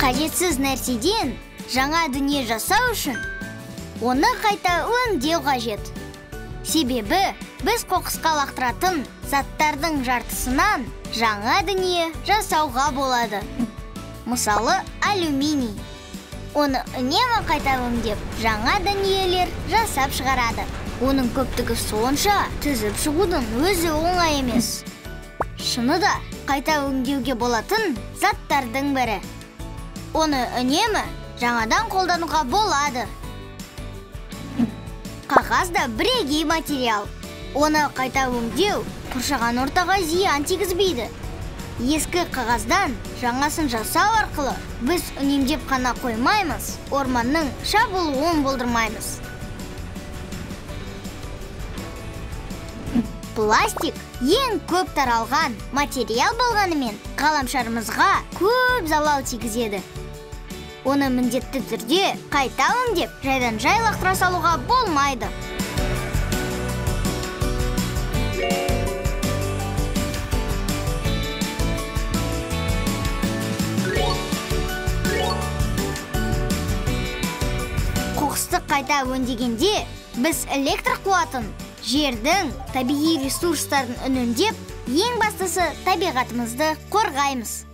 Қажетсіз нәрседен жаңа дүние жасау үшін оны қайта өңдеу қажет. Себебі біз қоқысқа лақтыратын заттардың жартысынан жаңа дүние жасауға болады. Мысалы, алюминий. Оны үнемі қайта өңдеп, жаңа дүниелер жасап шығарады. Оның көптігі сонша тізіп шығудың өзі оңай емес. Шыныда қайта өңдеуге болатын заттардың бірі. Оны үнемі жаңадан қолдануға болады. Қағаз да бірегей материал. Оны қайта өңдеу қоршаған ортаға зиян тигізбейді. Ескі қағаздан жаңасын жасау арқылы біз үнемдеп қана қоймаймыз, орманның шабылуын болдырмаймыз. Пластик ең көп таралған материал болғанымен ғаламшарымызға көп залал тигізеді. Оны міндетті түрде қайта өңдеп, жайдан жай лақтыра салуға болмайды. Қоқысты қайта өңдегенде біз электр қуатын жердің табиғи ресурстарын үнемдеп, ең бастысы табиғатымызды қорғаймыз.